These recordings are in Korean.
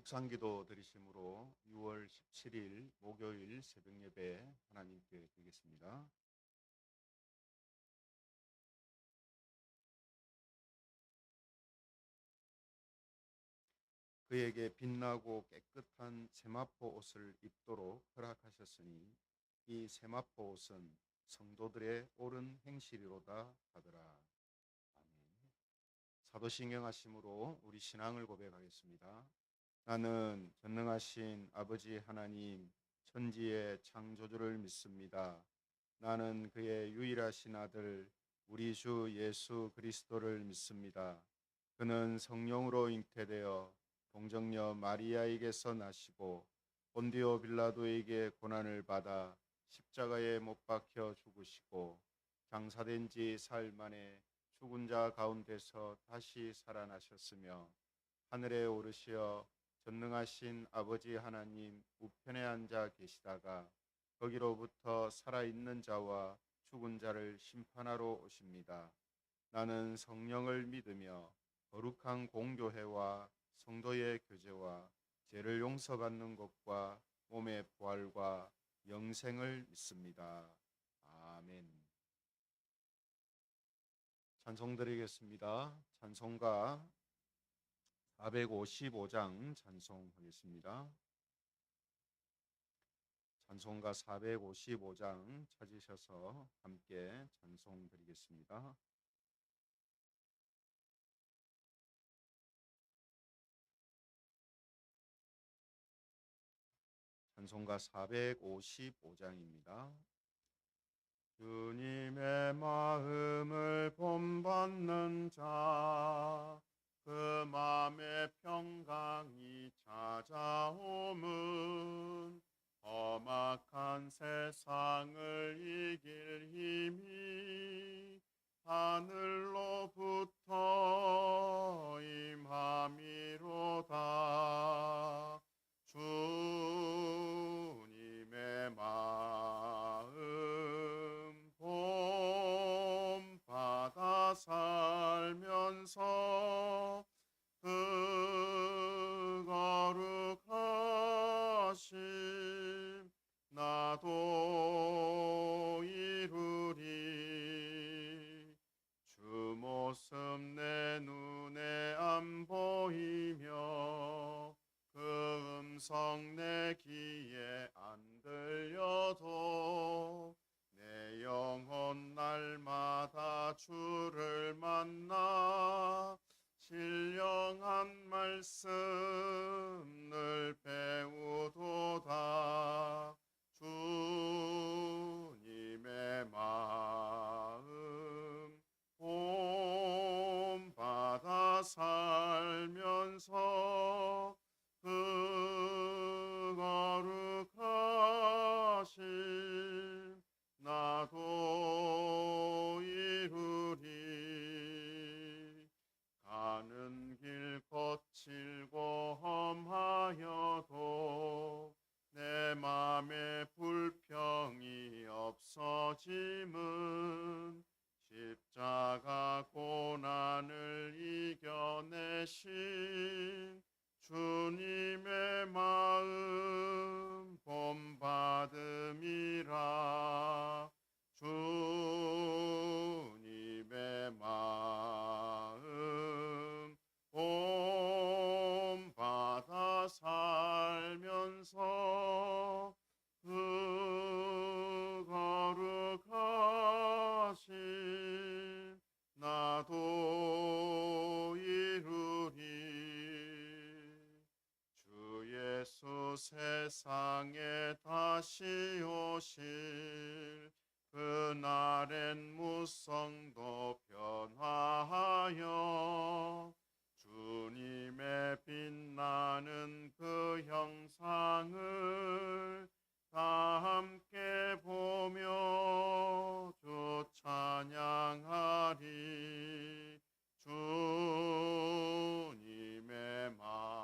묵상기도 드리심으로 6월 17일 목요일 새벽예배 하나님께 드리겠습니다. 그에게 빛나고 깨끗한 세마포 옷을 입도록 허락하셨으니 이 세마포 옷은 성도들의 옳은 행실이로다 하더라. 아멘. 사도신경 하심으로 우리 신앙을 고백하겠습니다. 나는 전능하신 아버지 하나님 천지의 창조주를 믿습니다. 나는 그의 유일하신 아들 우리 주 예수 그리스도를 믿습니다. 그는 성령으로 잉태되어 동정녀 마리아에게서 나시고 본디오 빌라도에게 고난을 받아 십자가에 못 박혀 죽으시고 장사된 지 사흘 만에 죽은 자 가운데서 다시 살아나셨으며 하늘에 오르시어 전능하신 아버지 하나님 우편에 앉아 계시다가 거기로부터 살아있는 자와 죽은 자를 심판하러 오십니다. 나는 성령을 믿으며 거룩한 공교회와 성도의 교제와 죄를 용서받는 것과 몸의 부활과 영생을 믿습니다. 아멘. 찬송 드리겠습니다. 찬송가 455장 찬송하겠습니다. 찬송가 455장 찾으셔서 함께 찬송 드리겠습니다. 찬송가 455장입니다. 주님의 마음을 본받는 자, 그 마음의 평강이 찾아오면 험악한 세상을 이길 힘이 하늘로부터 임함이로다. 주님의 마음 본받아 살면서 그 거룩하심 나도 이루리. 주 모습 내 눈에 안 보이며 그 음성 내 귀에 안 들려도 내 영혼 날마다 주를 만나 신령한 말씀 늘 배우도다. 주님의 마음 본받아 살면서 그 거룩하심 나도 이루리. 가는 길 거칠고 험하여도 내 맘에 불평이 없어짐은 십자가 고난을 이겨내신 주님의 마음 본받음이라. 주님의 마음 본받아 살면서 그 거룩하심 나도 이루리. 주 예수 세상에 다시 오실 그날엔 무성도 변화하여 주님의 빛나는 그 형상을 다 함께 보며 주 찬양하리. 주님의 마음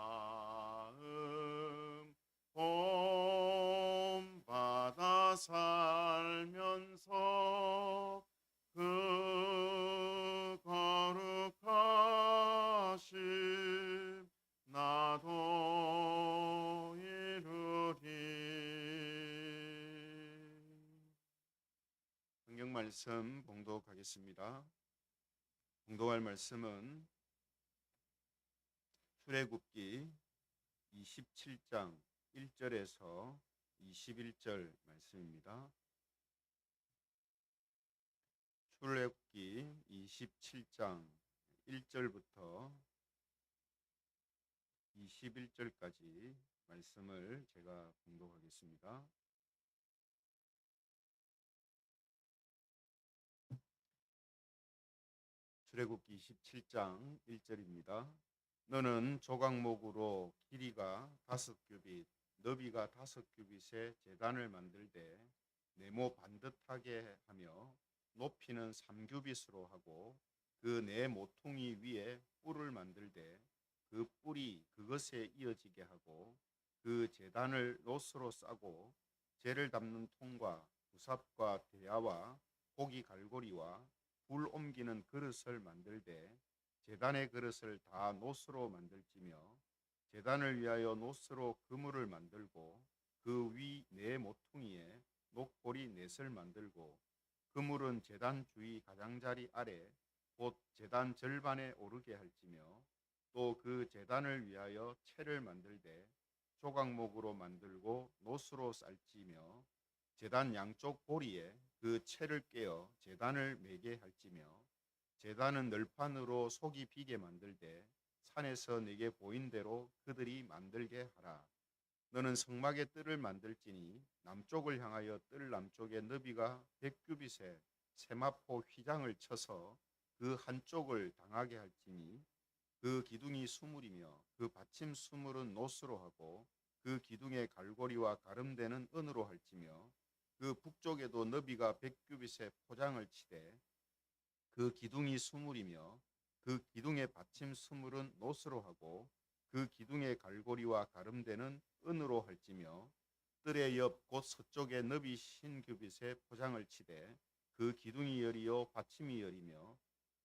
본받아 살면서 그 거룩하심 나도 말씀 봉독하겠습니다. 봉독할 말씀은 출애굽기 27장 1절에서 21절 말씀입니다. 출애굽기 27장 1절부터 21절까지 말씀을 제가 봉독하겠습니다. 출애굽기 27장 1절입니다. 너는 조각목으로 길이가 5규빗, 너비가 5규빗의 제단을 만들되 네모 반듯하게 하며 높이는 3규빗으로 하고 그 네 모퉁이 위에 뿔을 만들되 그 뿔이 그것에 이어지게 하고 그 제단을 롯으로 싸고 재를 담는 통과 부삽과 대야와 고기 갈고리와 불 옮기는 그릇을 만들되 제단의 그릇을 다 놋으로 만들지며 제단을 위하여 놋으로 그물을 만들고 그 위 네 모퉁이에 놋고리 넷을 만들고 그물은 제단 주위 가장자리 아래 곧 제단 절반에 오르게 할지며 또 그 제단을 위하여 채를 만들되 조각목으로 만들고 놋으로 쌀지며 제단 양쪽 고리에 그 채를 깨어 제단을 매게 할지며 제단은 널판으로 속이 비게 만들되 산에서 내게 보인 대로 그들이 만들게 하라. 너는 성막의 뜰을 만들지니 남쪽을 향하여 뜰 남쪽에 너비가 100규빗에 세마포 휘장을 쳐서 그 한쪽을 당하게 할지니 그 기둥이 수물이며 그 받침 수물은 놋으로 하고 그 기둥의 갈고리와 가름대는 은으로 할지며 그 북쪽에도 너비가 100규빗의 포장을 치되 그 기둥이 수물이며 그 기둥의 받침 수물은 놋으로 하고 그 기둥의 갈고리와 가름대는 은으로 할지며 뜰의 옆 곧 서쪽에 너비 50규빗의 포장을 치되 그 기둥이 열이요 받침이 열이며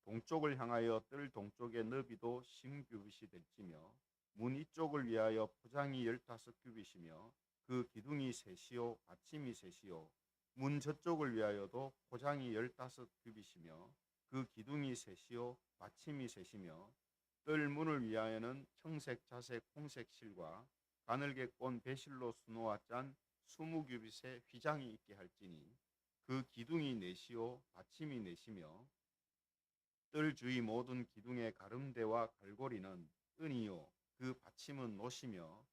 동쪽을 향하여 뜰 동쪽의 너비도 50규빗이 될지며 문 이쪽을 위하여 포장이 15규빗이며 그 기둥이 셋이요 받침이 셋이요 문 저쪽을 위하여도 포장이 15규빗이며 그 기둥이 셋이요 받침이 셋이며 뜰 문을 위하여는 청색 자색 홍색 실과 가늘게 꼰 배실로 수놓아 짠 20규빗의 휘장이 있게 할지니 그 기둥이 넷이요 받침이 넷이며 뜰 주위 모든 기둥의 가름대와 갈고리는 은이요 그 받침은 놋이며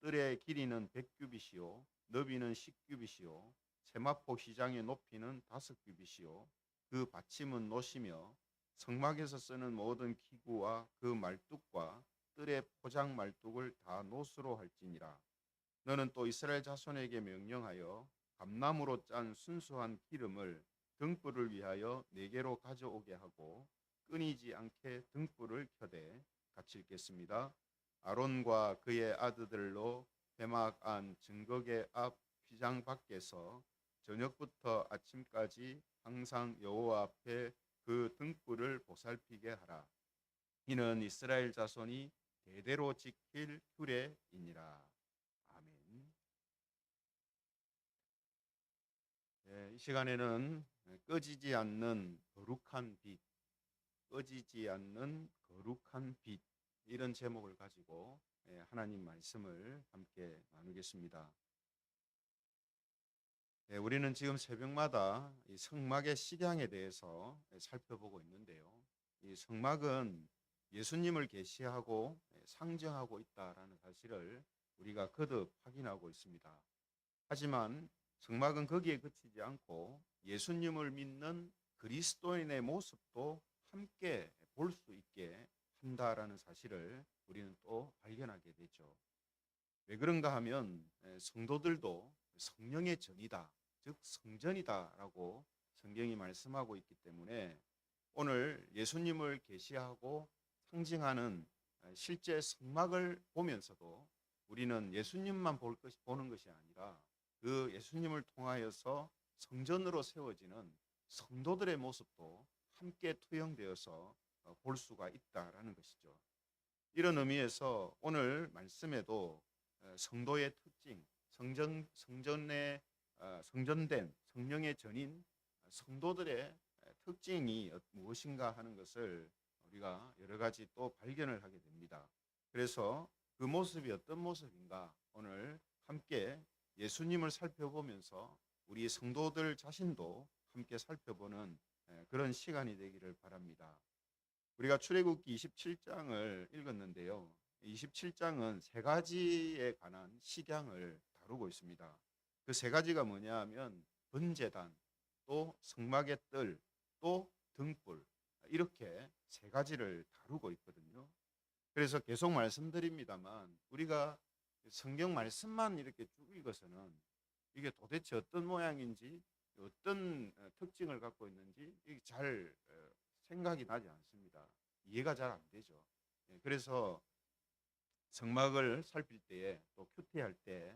뜰의 길이는 100규빗이요 너비는 10규빗이요 세마포 휘장의 높이는 5규빗이요 그 받침은 놋이며 성막에서 쓰는 모든 기구와 그 말뚝과 뜰의 포장 말뚝을 다 놋으로 할지니라. 너는 또 이스라엘 자손에게 명령하여 감나무로 짠 순수한 기름을 등불을 위하여 4개로 가져오게 하고 끊이지 않게 등불을 켜되 같이 읽겠습니다. 아론과 그의 아들들로 회막 안 증거계 앞 휘장 밖에서 저녁부터 아침까지 항상 여호와 앞에 그 등불을 보살피게 하라. 이는 이스라엘 자손이 대대로 지킬 규례이니라. 아멘. 이 시간에는 꺼지지 않는 거룩한 빛, 꺼지지 않는 거룩한 빛, 이런 제목을 가지고 하나님 말씀을 함께 나누겠습니다. 우리는 지금 새벽마다 이 성막의 식양에 대해서 살펴보고 있는데요. 이 성막은 예수님을 계시하고 상징하고 있다라는 사실을 우리가 거듭 확인하고 있습니다. 하지만 성막은 거기에 그치지 않고 예수님을 믿는 그리스도인의 모습도 함께 볼 수 있게 한다라는 사실을 우리는 또 발견하게 되죠. 왜 그런가 하면 성도들도 성령의 전이다, 즉 성전이다라고 성경이 말씀하고 있기 때문에 오늘 예수님을 계시하고 상징하는 실제 성막을 보면서도 우리는 예수님만 보는 것이 아니라 그 예수님을 통하여서 성전으로 세워지는 성도들의 모습도 함께 투영되어서 볼 수가 있다라는 것이죠. 이런 의미에서 오늘 말씀에도 성도의 특징, 성전된 성령의 전인 성도들의 특징이 무엇인가 하는 것을 우리가 여러 가지 또 발견을 하게 됩니다. 그래서 그 모습이 어떤 모습인가 오늘 함께 예수님을 살펴보면서 우리 성도들 자신도 함께 살펴보는 그런 시간이 되기를 바랍니다. 우리가 출애굽기 27장을 읽었는데요. 27장은 세 가지에 관한 식양을 다루고 있습니다. 그 세 가지가 뭐냐 하면 번제단, 또 성막의 뜰, 또 등불, 이렇게 세 가지를 다루고 있거든요. 그래서 계속 말씀드립니다만 우리가 성경 말씀만 이렇게 쭉 읽어서는 이게 도대체 어떤 모양인지 어떤 특징을 갖고 있는지 이게 잘 생각이 나지 않습니다. 이해가 잘 안 되죠. 그래서 성막을 살필 때에 또 큐티할 때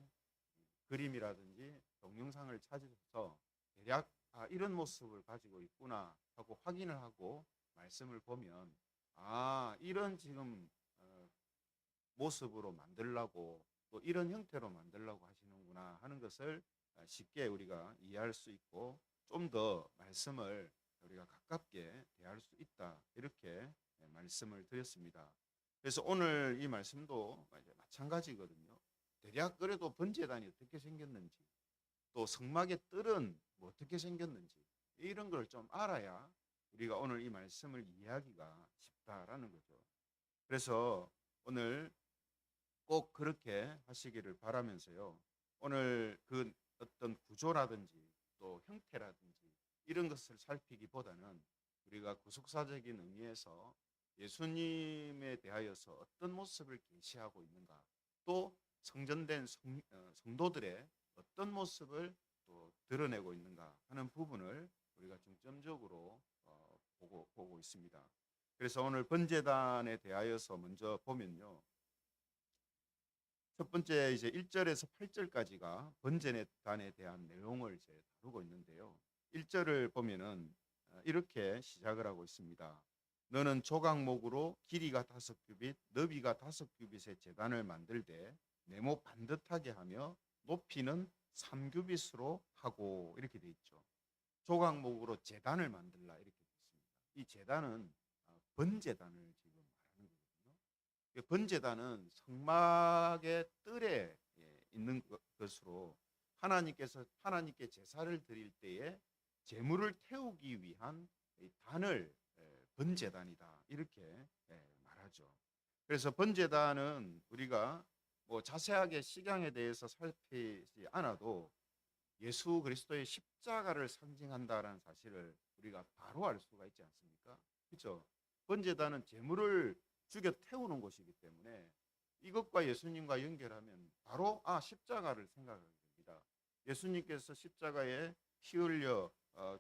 그림이라든지 동영상을 찾으셔서 대략 이런 모습을 가지고 있구나 하고 확인을 하고 말씀을 보면 이런 지금 모습으로 만들라고 또 이런 형태로 만들라고 하시는구나 하는 것을 쉽게 우리가 이해할 수 있고 좀 더 말씀을 우리가 가깝게 대할 수 있다 이렇게 말씀을 드렸습니다. 그래서 오늘 이 말씀도 마찬가지거든요. 대략 그래도 번제단이 어떻게 생겼는지 또 성막의 뜰은 뭐 어떻게 생겼는지 이런 걸 좀 알아야 우리가 오늘 이 말씀을 이해하기가 쉽다라는 거죠. 그래서 오늘 꼭 그렇게 하시기를 바라면서요. 오늘 그 어떤 구조라든지 또 형태라든지 이런 것을 살피기보다는 우리가 구속사적인 의미에서 예수님에 대하여서 어떤 모습을 계시하고 있는가, 또 성전된 성도들의 어떤 모습을 또 드러내고 있는가 하는 부분을 우리가 중점적으로 보고 있습니다. 그래서 오늘 번제단에 대하여서 먼저 보면요. 첫 번째 이제 1절에서 8절까지가 번제단에 대한 내용을 이제 다루고 있는데요. 1절을 보면은 이렇게 시작을 하고 있습니다. 너는 조각목으로 길이가 5규빗, 너비가 5규빗의 제단을 만들되 네모 반듯하게 하며 높이는 3규빗으로 하고 이렇게 돼 있죠. 조각목으로 제단을 만들라 이렇게 돼 있습니다. 이 제단은 번제단을 지금 말하는 거거든요. 번제단은 성막의 뜰에 있는 것으로 하나님께 제사를 드릴 때에 제물을 태우기 위한 단을 번제단이다 이렇게 말하죠. 그래서 번제단은 우리가 뭐 자세하게 식양에 대해서 살피지 않아도 예수 그리스도의 십자가를 상징한다라는 사실을 우리가 바로 알 수가 있지 않습니까? 그렇죠? 번제단은 제물을 죽여 태우는 것이기 때문에 이것과 예수님과 연결하면 바로 십자가를 생각하게 됩니다. 예수님께서 십자가에 피 흘려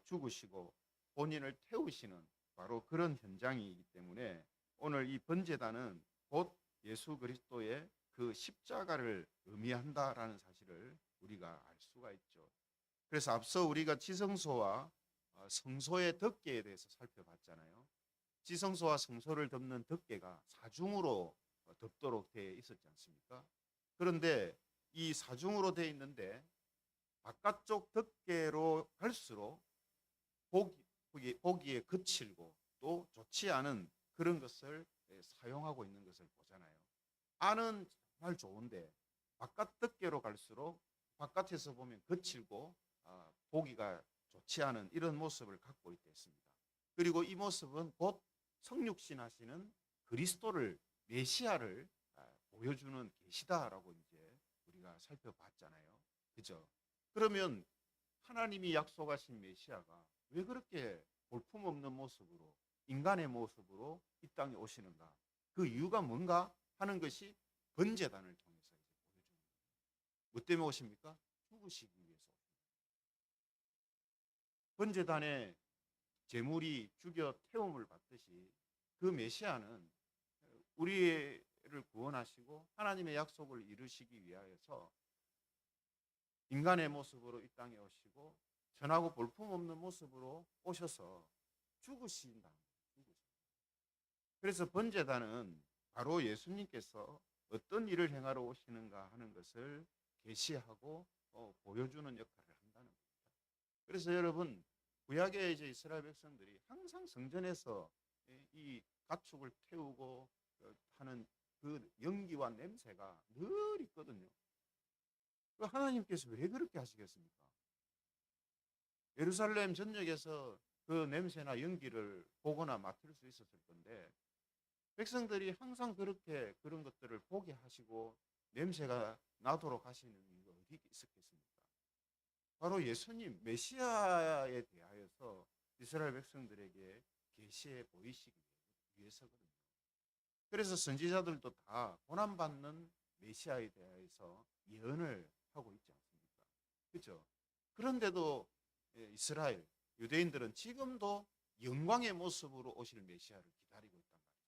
죽으시고 본인을 태우시는 바로 그런 현장이기 때문에 오늘 이 번제단은 곧 예수 그리스도의 그 십자가를 의미한다라는 사실을 우리가 알 수가 있죠. 그래서 앞서 우리가 지성소와 성소의 덮개에 대해서 살펴봤잖아요. 지성소와 성소를 덮는 덮개가 사중으로 덮도록 되어 있었지 않습니까? 그런데 이 사중으로 되어 있는데 바깥쪽 덮개로 갈수록 보기에 거칠고 또 좋지 않은 그런 것을 사용하고 있는 것을 보잖아요. 안은 정말 좋은데 바깥 덮개로 갈수록 바깥에서 보면 거칠고 보기가 좋지 않은 이런 모습을 갖고 있다 했습니다. 그리고 이 모습은 곧 성육신 하시는 그리스도를 메시아를 보여주는 계시다라고 이제 우리가 살펴봤잖아요. 그죠? 그러면 하나님이 약속하신 메시아가 왜 그렇게 볼품없는 모습으로 인간의 모습으로 이 땅에 오시는가? 그 이유가 뭔가 하는 것이 번제단을 통해서 이제 보여주는 거예요. 뭐 때문에 오십니까? 죽으시기 위해서 오십니다. 번제단에 제물이 죽여 태움을 받듯이 그 메시아는 우리를 구원하시고 하나님의 약속을 이루시기 위하여서 인간의 모습으로 이 땅에 오시고 전하고 볼품없는 모습으로 오셔서 죽으신다. 그래서 번제단은 바로 예수님께서 어떤 일을 행하러 오시는가 하는 것을 계시하고 보여주는 역할을 한다는 겁니다. 그래서 여러분 구약의 이제 이스라엘 백성들이 항상 성전에서 이 가축을 태우고 하는 그 연기와 냄새가 늘 있거든요. 그 하나님께서 왜 그렇게 하시겠습니까? 예루살렘 전역에서 그 냄새나 연기를 보거나 맡을 수 있었을 건데 백성들이 항상 그렇게 그런 것들을 보게 하시고 냄새가 나도록 하시는 이유가 어디 있었겠습니까? 바로 예수님 메시아에 대하여서 이스라엘 백성들에게 계시해 보이시기 위해서거든요. 그래서 선지자들도 다 고난받는 메시아에 대해서 예언을 하고 있지 않습니까? 그렇죠? 그런데도 이스라엘 유대인들은 지금도 영광의 모습으로 오실 메시아를 기다리고 있단 말이죠.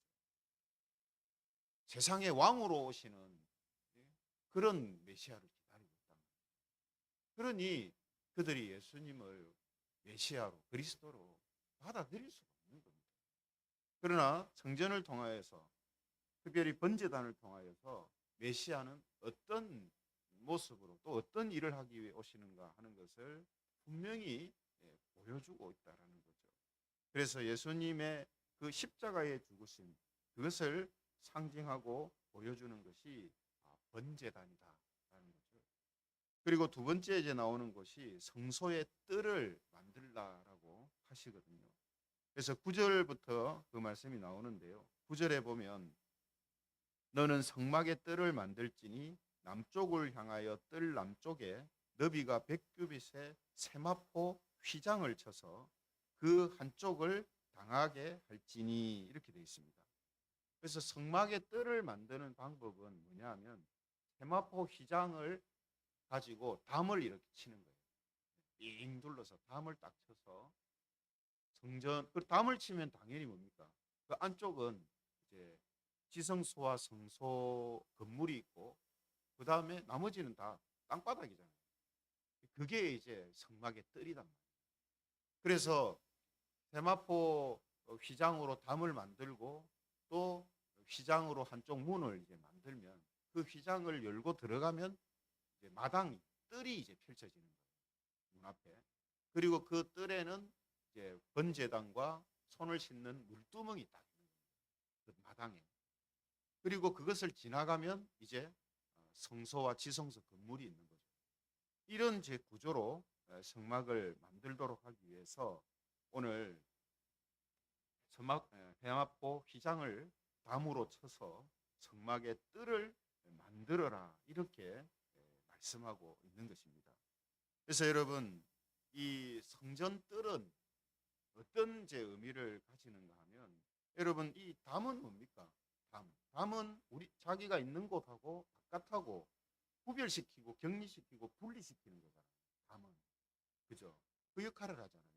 세상의 왕으로 오시는 그런 메시아를 기다리고 있단 말이죠. 그러니 그들이 예수님을 메시아로 그리스도로 받아들일 수가 없는 겁니다. 그러나 성전을 통하여서 특별히 번제단을 통하여서 메시아는 어떤 모습으로 또 어떤 일을 하기 위해 오시는가 하는 것을 분명히 보여주고 있다라는 거죠. 그래서 예수님의 그 십자가의 죽으심 그것을 상징하고 보여주는 것이 번제단이다라는 거죠. 그리고 두 번째 이제 나오는 것이 성소의 뜰을 만들라라고 하시거든요. 그래서 9절부터 그 말씀이 나오는데요. 9절에 보면 너는 성막의 뜰을 만들지니 남쪽을 향하여 뜰 남쪽에 너비가 100규빗의 세마포 휘장을 쳐서 그 한쪽을 당하게 할지니 이렇게 되어 있습니다. 그래서 성막의 뜰을 만드는 방법은 뭐냐면 세마포 휘장을 가지고 담을 이렇게 치는 거예요. 빙 둘러서 담을 딱 쳐서 성전 그 담을 치면 당연히 뭡니까? 그 안쪽은 이제 지성소와 성소 건물이 있고 그 다음에 나머지는 다 땅바닥이잖아요. 그게 이제 성막의 뜰이단 말이에요. 그래서 세마포 휘장으로 담을 만들고 또 휘장으로 한쪽 문을 이제 만들면 그 휘장을 열고 들어가면 이제 마당이 뜰이 이제 펼쳐지는 거예요. 문 앞에. 그리고 그 뜰에는 이제 번제단과 손을 씻는 물두멍이 딱 있는 거예요. 그 마당에. 그리고 그것을 지나가면 이제 성소와 지성소 건물이 있는 거죠. 이런 제 구조로 성막을 만들도록 하기 위해서 오늘 세마포 휘장을 담으로 쳐서 성막의 뜰을 만들어라 이렇게 말씀하고 있는 것입니다. 그래서 여러분 이 성전 뜰은 어떤 이제 의미를 가지는가 하면 여러분 이 담은 뭡니까? 담은 우리 자기가 있는 곳하고 바깥하고 구별시키고 격리시키고 분리시키는 거잖아요. 담은 그죠? 그 역할을 하잖아요.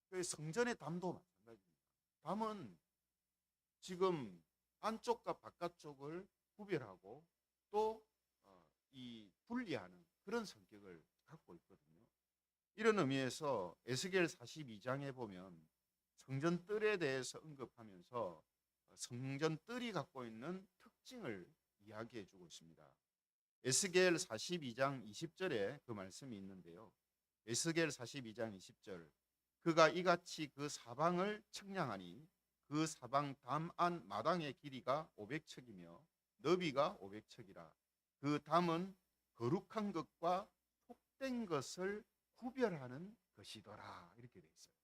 그 성전의 담도 마찬가지입니다. 담은 지금 안쪽과 바깥쪽을 구별하고 또 이 분리하는 그런 성격을 갖고 있거든요. 이런 의미에서 에스겔 42장에 보면 성전 뜰에 대해서 언급하면서 성전 뜰이 갖고 있는 특징을 이야기해 주고 있습니다. 에스겔 42장 20절에 그 말씀이 있는데요. 에스겔 42장 20절 그가 이같이 그 사방을 측량하니 그 사방 담 안 마당의 길이가 500척이며 너비가 500척이라 그 담은 거룩한 것과 속된 것을 구별하는 것이더라 이렇게 돼 있어요.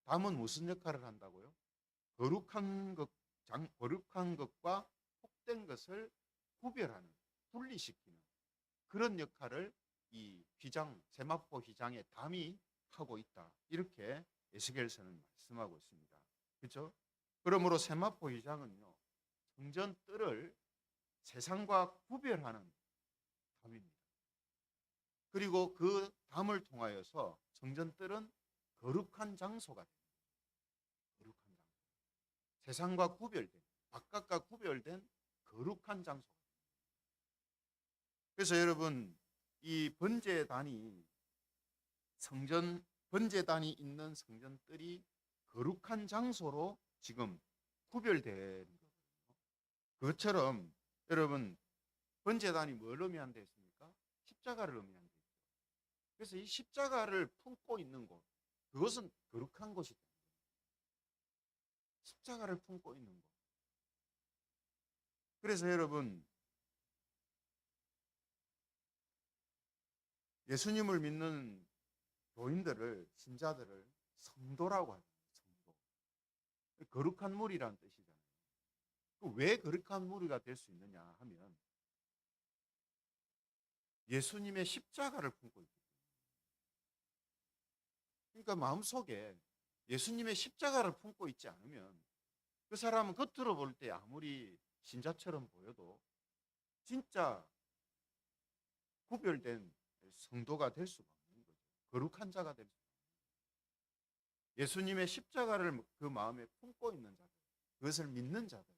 담은 무슨 역할을 한다고요? 거룩한 것과 속된 것을 구별하는 분리시키는 그런 역할을 이 휘장 세마포 휘장의 담이 하고 있다 이렇게 에스겔서는 말씀하고 있습니다. 그렇죠? 그러므로 세마포 휘장은요 성전 뜰을 세상과 구별하는 담입니다. 그리고 그 담을 통하여서 성전 뜰은 거룩한 장소가 됩니다. 거룩한 장소. 세상과 구별된 바깥과 구별된 거룩한 장소가 됩니다. 그래서 여러분 이 번제단이 번제단이 있는 성전 뜰이 거룩한 장소로 지금 구별되는 거거든요. 그것처럼 여러분 번제단이 뭘 의미한다 했습니까? 십자가를 의미한다 했죠. 그래서 이 십자가를 품고 있는 곳 그것은 거룩한 것이다. 십자가를 품고 있는 것. 그래서 여러분, 예수님을 믿는 교인들을, 신자들을 성도라고 하죠. 성도. 거룩한 무리라는 뜻이잖아요. 왜 거룩한 무리가 될 수 있느냐 하면 예수님의 십자가를 품고 있기 때문에. 그러니까 마음속에 예수님의 십자가를 품고 있지 않으면 그 사람은 겉으로 볼 때 아무리 신자처럼 보여도 진짜 구별된 성도가 될 수가 없는 거죠. 거룩한 자가 될 수가 없는 거죠. 예수님의 십자가를 그 마음에 품고 있는 자들, 그것을 믿는 자들,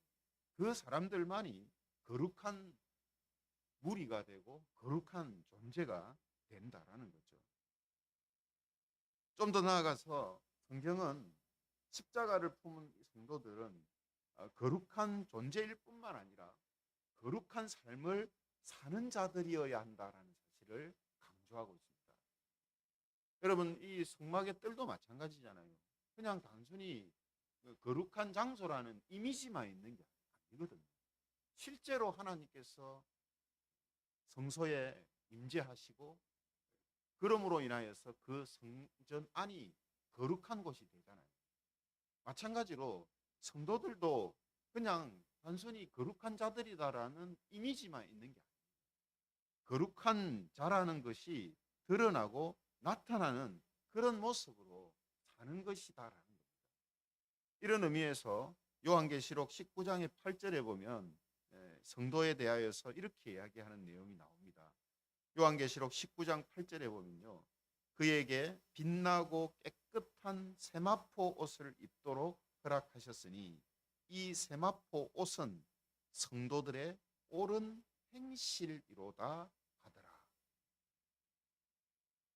그 사람들만이 거룩한 무리가 되고 거룩한 존재가 된다라는 거죠. 좀 더 나아가서 성경은 십자가를 품은 성도들은 거룩한 존재일 뿐만 아니라 거룩한 삶을 사는 자들이어야 한다라는 사실을 강조하고 있습니다. 여러분, 이 성막의 뜰도 마찬가지잖아요. 그냥 단순히 거룩한 장소라는 이미지만 있는 게 아니거든요. 실제로 하나님께서 성소에 임재하시고 그러므로 인하여서 그 성전 안이 거룩한 곳이 되잖아요. 마찬가지로 성도들도 그냥 단순히 거룩한 자들이다라는 이미지만 있는 게 아니에요. 거룩한 자라는 것이 드러나고 나타나는 그런 모습으로 사는 것이다라는 겁니다. 이런 의미에서 요한계시록 19장의 8절에 보면 성도에 대하여서 이렇게 이야기하는 내용이 나옵니다. 요한계시록 19장 8절에 보면요, 그에게 빛나고 깨끗한 세마포 옷을 입도록 허락하셨으니 이 세마포 옷은 성도들의 옳은 행실이로다 하더라.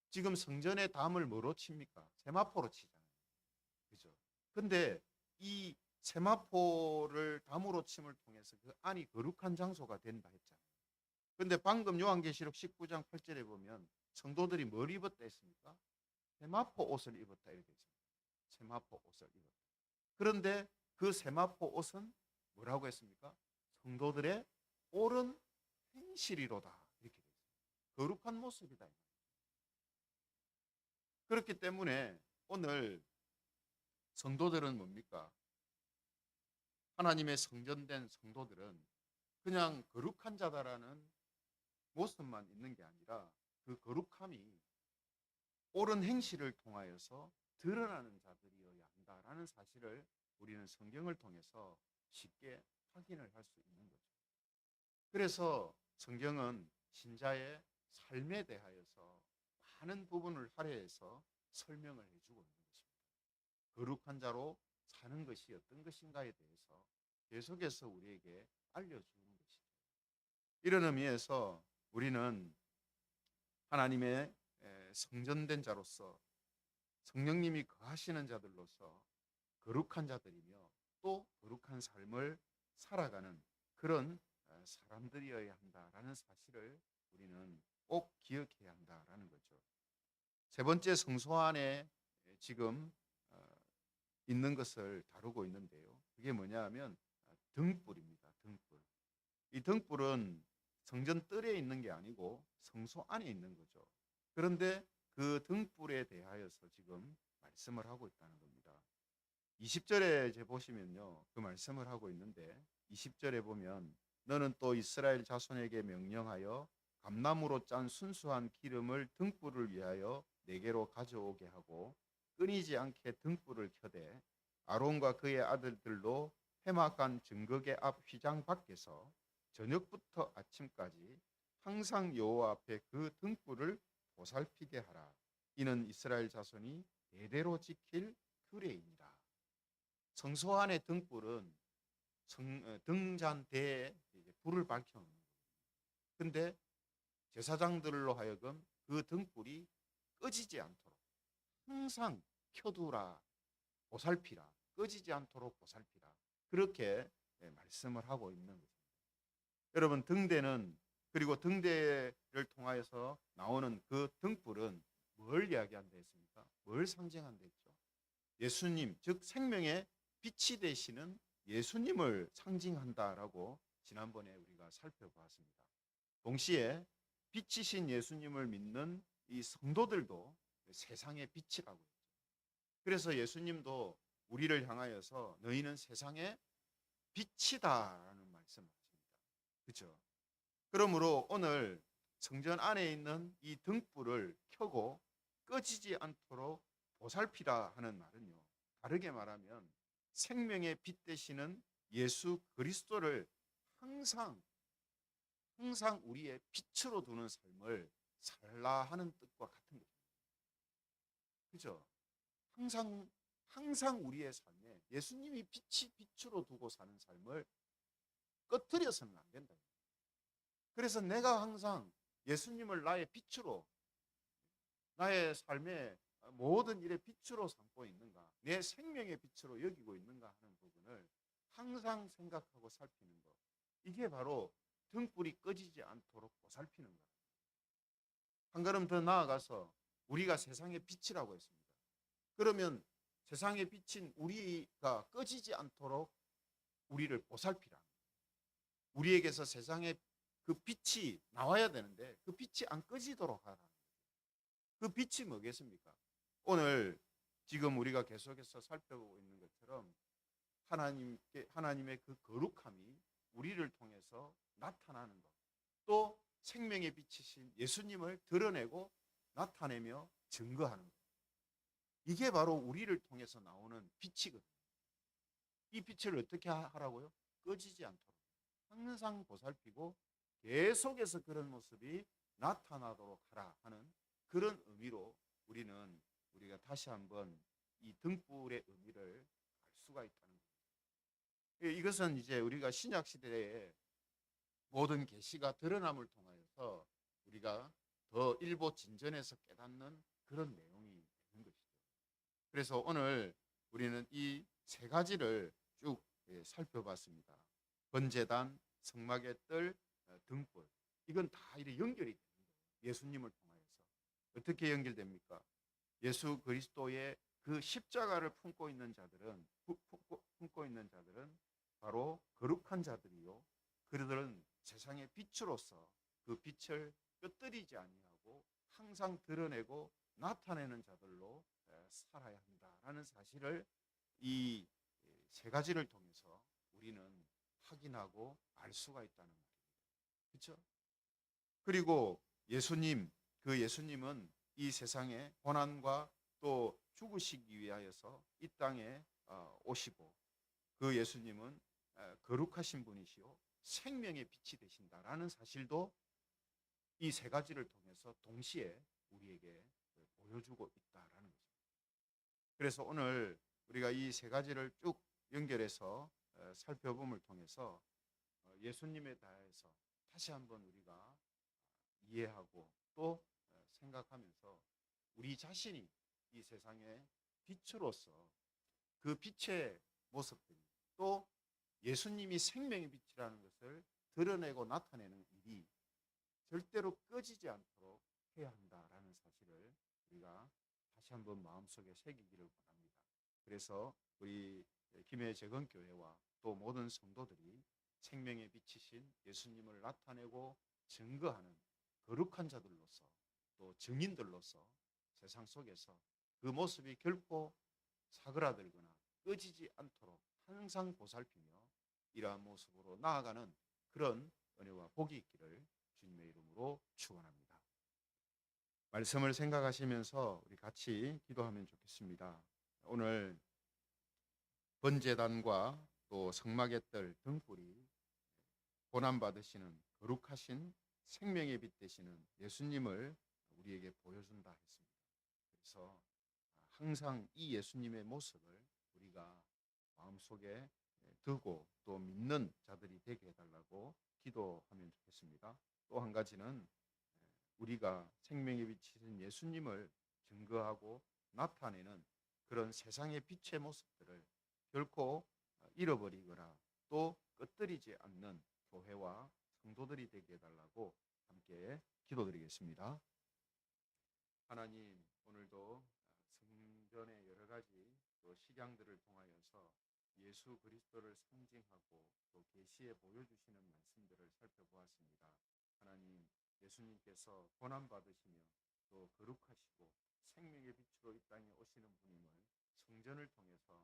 지금 성전의 담을 뭐로 칩니까? 세마포로 치잖아요. 그죠? 근데 이 세마포를 담으로 침을 통해서 그 안이 거룩한 장소가 된다 했잖아요. 근데 방금 요한계시록 19장 8절에 보면 성도들이 뭘 입었다 했습니까? 세마포 옷을 입었다 이렇게 했습니다. 세마포 옷을 입었다. 그런데 그 세마포 옷은 뭐라고 했습니까? 성도들의 옳은 행실이로다 이렇게 되어 있습니다. 거룩한 모습이다. 그렇기 때문에 오늘 성도들은 뭡니까? 하나님의 성전된 성도들은 그냥 거룩한 자다라는 모습만 있는 게 아니라 그 거룩함이 옳은 행실을 통하여서 드러나는 자들이어야 한다라는 사실을 우리는 성경을 통해서 쉽게 확인을 할 수 있는 거죠. 그래서 성경은 신자의 삶에 대하여서 많은 부분을 할애해서 설명을 해주고 있는 것입니다. 거룩한 자로 사는 것이 어떤 것인가에 대해서 계속해서 우리에게 알려주는 것이죠. 이런 의미에서 우리는 하나님의 성전된 자로서 성령님이 거하시는 자들로서 거룩한 자들이며 또 거룩한 삶을 살아가는 그런 사람들이어야 한다라는 사실을 우리는 꼭 기억해야 한다라는 거죠. 세 번째 성소 안에 지금 있는 것을 다루고 있는데요. 그게 뭐냐 하면 등불입니다. 등불. 이 등불은 성전 뜰에 있는 게 아니고 성소 안에 있는 거죠. 그런데 그 등불에 대하여서 지금 말씀을 하고 있다는 겁니다. 20절에 이제 보시면요, 그 말씀을 하고 있는데 20절에 보면 너는 또 이스라엘 자손에게 명령하여 감나무로 짠 순수한 기름을 등불을 위하여 내게로 가져오게 하고 끊이지 않게 등불을 켜되 아론과 그의 아들들로 회막간 증거계 앞 휘장 밖에서 저녁부터 아침까지 항상 여호와 앞에 그 등불을 보살피게 하라. 이는 이스라엘 자손이 대대로 지킬 규례이니라. 성소 안의 등불은 등잔대에 불을 밝혀놓는 거예요. 근데 제사장들로 하여금 그 등불이 꺼지지 않도록 항상 켜두라, 보살피라, 꺼지지 않도록 보살피라, 그렇게 말씀을 하고 있는 것입니다. 여러분, 등대는, 그리고 등대를 통하여서 나오는 그 등불은 뭘 이야기한다 했습니까? 뭘 상징한다 했죠? 예수님, 즉 생명의 빛이 되시는 예수님을 상징한다라고 지난번에 우리가 살펴보았습니다. 동시에 빛이신 예수님을 믿는 이 성도들도 세상의 빛이라고 했죠. 그래서 예수님도 우리를 향하여서 너희는 세상의 빛이다라는 말씀하십니다. 그렇죠? 그러므로 오늘 성전 안에 있는 이 등불을 켜고 꺼지지 않도록 보살피라 하는 말은요, 다르게 말하면 생명의 빛 되시는 예수 그리스도를 항상 우리의 빛으로 두는 삶을 살라 하는 뜻과 같은 것입니다. 그죠? 항상 우리의 삶에 예수님이 빛으로 두고 사는 삶을 꺼뜨려서는 안 된다. 그래서 내가 항상 예수님을 나의 빛으로, 나의 삶의 모든 일의 빛으로 삼고 있는가, 내 생명의 빛으로 여기고 있는가 하는 부분을 항상 생각하고 살피는 것. 이게 바로 등불이 꺼지지 않도록 보살피는 것. 한 걸음 더 나아가서 우리가 세상의 빛이라고 했습니다. 그러면 세상의 빛인 우리가 꺼지지 않도록 우리를 보살피라. 우리에게서 세상의 그 빛이 나와야 되는데 그 빛이 안 꺼지도록 하라. 그 빛이 뭐겠습니까? 오늘 지금 우리가 계속해서 살펴보고 있는 것처럼 하나님의 그 거룩함이 우리를 통해서 나타나는 것, 또 생명의 빛이신 예수님을 드러내고 나타내며 증거하는 것, 이게 바로 우리를 통해서 나오는 빛이거든요. 이 빛을 어떻게 하라고요? 꺼지지 않도록 항상 보살피고 계속해서 그런 모습이 나타나도록 하라 하는 그런 의미로 우리가 다시 한번 이 등불의 의미를 알 수가 있다는 겁니다. 이것은 이제 우리가 신약 시대에 모든 계시가 드러남을 통하여서 우리가 더 일보 진전해서 깨닫는 그런 내용이 되는 것이죠. 그래서 오늘 우리는 이 세 가지를 쭉 살펴봤습니다. 번제단, 성막의 뜰, 등불. 이건 다 이렇게 연결이 되는 거예요. 예수님을 통하여서. 어떻게 연결됩니까? 예수 그리스도의 그 십자가를 품고 있는 자들은 바로 거룩한 자들이요. 그들은 세상의 빛으로서 그 빛을 끄트리지 아니하고 항상 드러내고 나타내는 자들로 살아야 한다라는 사실을 이 세 가지를 통해서 우리는 확인하고 알 수가 있다는 말입니다. 그렇죠? 그리고 그 예수님은 이 세상에 고난과 또 죽으시기 위하여서 이 땅에 오시고, 그 예수님은 거룩하신 분이시요 생명의 빛이 되신다라는 사실도 이 세 가지를 통해서 동시에 우리에게 보여주고 있다라는 거죠. 그래서 오늘 우리가 이 세 가지를 쭉 연결해서 살펴봄을 통해서 예수님에 대해서 다시 한번 우리가 이해하고 또 생각하면서 우리 자신이 이 세상의 빛으로서 그 빛의 모습들이, 또 예수님이 생명의 빛이라는 것을 드러내고 나타내는 일이 절대로 꺼지지 않도록 해야 한다라는 사실을 우리가 다시 한번 마음속에 새기기를 바랍니다. 그래서 우리 김해 재건교회와 또 모든 성도들이 생명의 빛이신 예수님을 나타내고 증거하는 거룩한 자들로서, 또 증인들로서 세상 속에서 그 모습이 결코 사그라들거나 꺼지지 않도록 항상 보살피며 이러한 모습으로 나아가는 그런 은혜와 복이 있기를 주님의 이름으로 축원합니다. 말씀을 생각하시면서 우리 같이 기도하면 좋겠습니다. 오늘 번제단과 또 성막의 뜰, 등불이 고난받으시는 거룩하신 생명의 빛 되시는 예수님을 우리에게 보여준다 했습니다. 그래서 항상 이 예수님의 모습을 우리가 마음속에 두고 또 믿는 자들이 되게 해달라고 기도하면 좋겠습니다. 또 한 가지는 우리가 생명의 빛이신 예수님을 증거하고 나타내는 그런 세상의 빛의 모습들을 결코 잃어버리거나 또 끄트리지 않는 교회와 성도들이 되게 해달라고 함께 기도드리겠습니다. 하나님, 오늘도 성전의 여러 가지 또 식양들을 통하여서 예수 그리스도를 상징하고 또 계시에 보여주시는 말씀들을 살펴보았습니다. 하나님, 예수님께서 고난 받으시며 또 거룩하시고 생명의 빛으로 이 땅에 오시는 분임을 성전을 통해서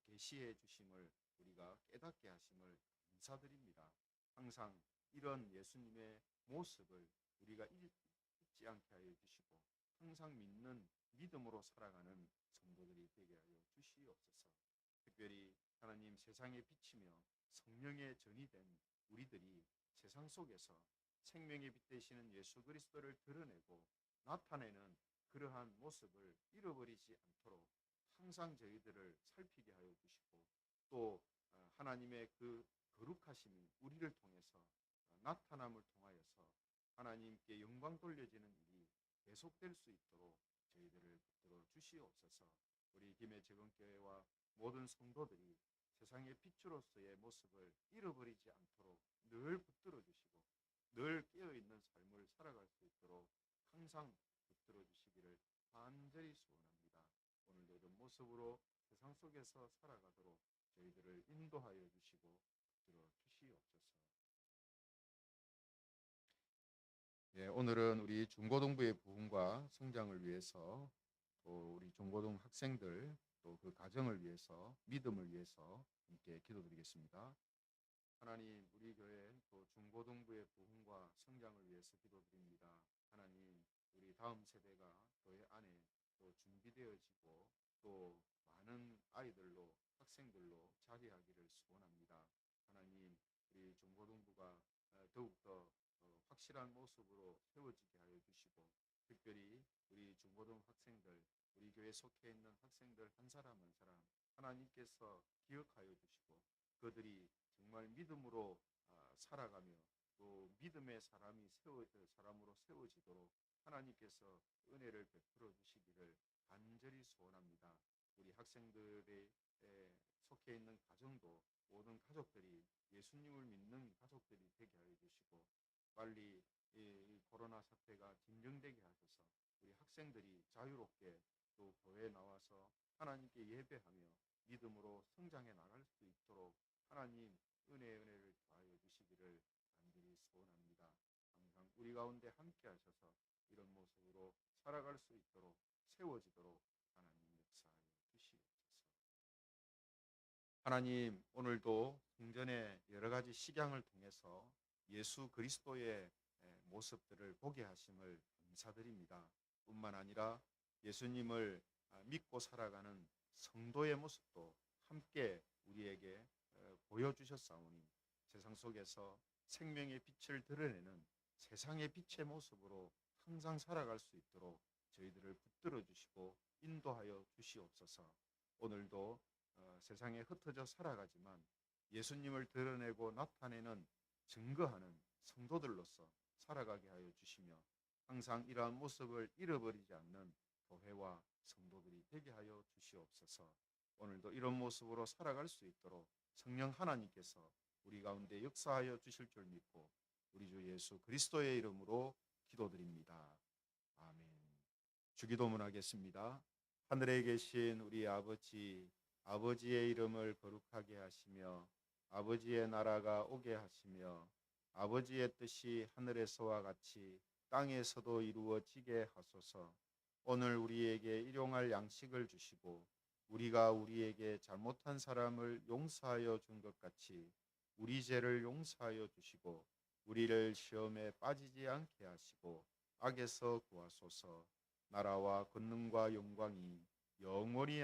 계시해 주심을 우리가 깨닫게 하심을 감사드립니다. 항상 이런 예수님의 모습을 우리가 잊지 않게 하여 주시고 항상 믿는 믿음으로 살아가는 성도들이 되게 하여 주시옵소서. 특별히 하나님, 세상에 비치며 성령의 전이 된 우리들이 세상 속에서 생명의 빛 되시는 예수 그리스도를 드러내고 나타내는 그러한 모습을 잃어버리지 않도록 항상 저희들을 살피게 하여 주시고 또 하나님의 그 거룩하심이 우리를 통해서 나타남을 통하여서 하나님께 영광 돌려지는 일이 계속될 수 있도록 저희들을 붙들어 주시옵소서. 우리 김해 재건교회와 모든 성도들이 세상의 빛으로서의 모습을 잃어버리지 않도록 늘 붙들어 주시고 늘 깨어있는 삶을 살아갈 수 있도록 항상 붙들어 주시기를 간절히 소원합니다. 오늘도 이런 모습으로 세상 속에서 살아가도록 저희들을 인도하여 주시고 붙들어 주시옵소서. 예, 오늘은 우리 중고등부의 부흥과 성장을 위해서 또 우리 중고등 학생들 또 그 가정을 위해서 믿음을 위해서 함께 기도드리겠습니다. 하나님, 우리 교회 또 중고등부의 부흥과 성장을 위해서 기도드립니다. 하나님, 우리 다음 세대가 교회 안에 또 준비되어지고 또 많은 아이들로 학생들로 자리하기를 소원합니다. 하나님, 우리 중고등부가 더욱더 확실한 모습으로 세워지게 하여 주시고 특별히 우리 중고등 학생들, 우리 교회 속해 있는 학생들 한 사람 한 사람 하나님께서 기억하여 주시고 그들이 정말 믿음으로 살아가며 또 믿음의 사람으로 세워지도록 하나님께서 은혜를 베풀어 주시기를 간절히 소원합니다. 우리 학생들의 속해 있는 가정도 모든 가족들이 예수님을 믿는 가족들이 되게 하여 주시고 빨리 이 코로나 사태가 진정되게 하셔서 우리 학생들이 자유롭게 또 교회에 나와서 하나님께 예배하며 믿음으로 성장해 나갈 수 있도록 하나님 은혜를 더하여 주시기를 간절히 소원합니다. 항상 우리 가운데 함께 하셔서 이런 모습으로 살아갈 수 있도록 세워지도록 하나님 역사하여 주시옵소서. 하나님, 오늘도 성전의 여러 가지 식양을 통해서 예수 그리스도의 모습들을 보게 하심을 감사드립니다. 뿐만 아니라 예수님을 믿고 살아가는 성도의 모습도 함께 우리에게 보여주셨사오니 세상 속에서 생명의 빛을 드러내는 세상의 빛의 모습으로 항상 살아갈 수 있도록 저희들을 붙들어 주시고 인도하여 주시옵소서. 오늘도 세상에 흩어져 살아가지만 예수님을 드러내고 나타내는 증거하는 성도들로서 살아가게 하여 주시며 항상 이러한 모습을 잃어버리지 않는 교회와 성도들이 되게 하여 주시옵소서. 오늘도 이런 모습으로 살아갈 수 있도록 성령 하나님께서 우리 가운데 역사하여 주실 줄 믿고 우리 주 예수 그리스도의 이름으로 기도드립니다. 아멘. 주기도문 하겠습니다. 하늘에 계신 우리 아버지, 아버지의 이름을 거룩하게 하시며 아버지의 나라가 오게 하시며 아버지의 뜻이 하늘에서와 같이 땅에서도 이루어지게 하소서. 오늘 우리에게 일용할 양식을 주시고 우리가 우리에게 잘못한 사람을 용서하여 준 것 같이 우리 죄를 용서하여 주시고 우리를 시험에 빠지지 않게 하시고 악에서 구하소서. 나라와 권능과 영광이 영원히